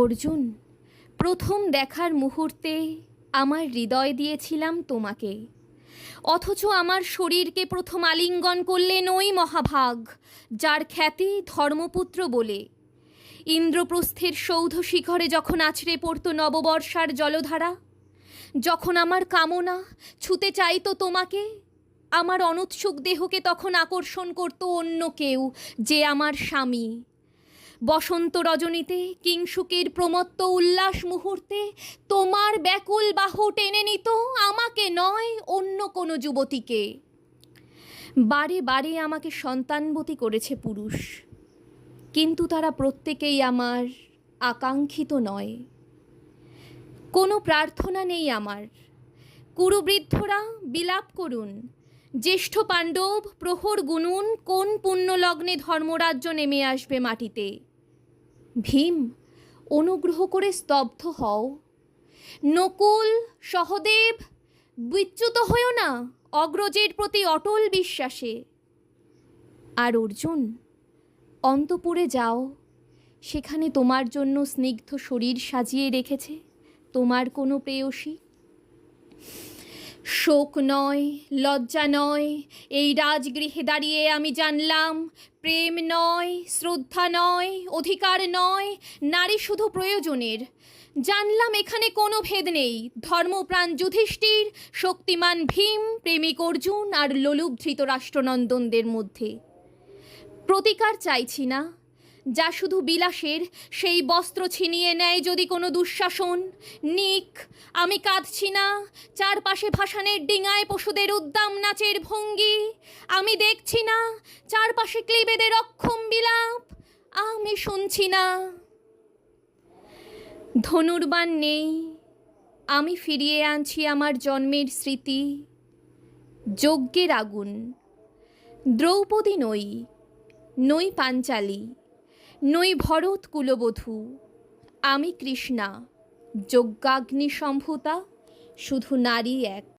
অর্জুন, প্রথম দেখার মুহূর্তে আমার হৃদয় দিয়েছিলাম তোমাকে, অথচ আমার শরীরকে প্রথম আলিঙ্গন করলেন ওই মহাভাগ, যার খ্যাতি ধর্মপুত্র বলে। ইন্দ্রপ্রস্থের সৌধ শিখরে যখন আছড়ে পড়তো নববর্ষার জলধারা, যখন আমার কামনা ছুতে চাইতো তোমাকে, আমার অনুৎসুক দেহকে তখন আকর্ষণ করত অন্য কেউ, যে আমার স্বামী। বসন্ত রজনীতে কিংসুকের প্রমত্ত উল্লাস মুহূর্তে তোমার ব্যাকুল বাহু টেনে নিত আমাকে নয়, অন্য কোনো যুবতীকে। বারে বারে আমাকে সন্তানবতী করেছে পুরুষ, কিন্তু তারা প্রত্যেকেই আমার আকাঙ্ক্ষিত নয়। কোনো প্রার্থনা নেই আমার। কুরুবৃদ্ধরা বিলাপ করুন, জ্যেষ্ঠ পাণ্ডব প্রহর গুনুন, কোন পুণ্যলগ্নে ধর্মরাজ্য নেমে আসবে মাটিতে। ভীম, অনুগ্রহ করে স্তব্ধ হও। নকুল, সহদেব, বিচ্যুত হয়েও না অগ্রজের প্রতি অটল বিশ্বাসে। আর অর্জুন, অন্তপুরে যাও, সেখানে তোমার জন্য স্নিগ্ধ শরীর সাজিয়ে রেখেছে তোমার কোনো প্রেয়সী। শোক নয়, লজ্জা নয়, এই রাজগৃহে দাঁড়িয়ে আমি জানলাম প্রেম নয়, শ্রদ্ধা নয়, অধিকার নয়, নারী শুধু প্রয়োজনের। জানলাম এখানে কোনো ভেদ নেই ধর্মপ্রাণ যুধিষ্ঠির, শক্তিমান ভীম, প্রেমিক অর্জুন আর লোলুপ ধৃতরাষ্ট্রনন্দনদের মধ্যে। প্রতিকার চাইছি না, যা শুধু বিলাসের, সেই বস্ত্র ছিনিয়ে নেয় যদি কোনো দুঃশাসন, নিক। আমি কাঁদছি না চারপাশে ভাসানের ডিঙায় পশুদের উদ্দাম নাচের ভঙ্গি। আমি দেখছি না চারপাশে ক্লীবেদের অক্ষম বিলাপ। আমি শুনছি না। ধনুর্বাণ নেই, আমি ফিরিয়ে আনছি আমার জন্মের স্মৃতি। যজ্ঞের আগুন। দ্রৌপদী নই, নই পাঞ্চালী, নই ভরত কুলবধূ। আমি কৃষ্ণা, যজ্ঞাগ্নি সম্ভূতা, শুধু নারী এক।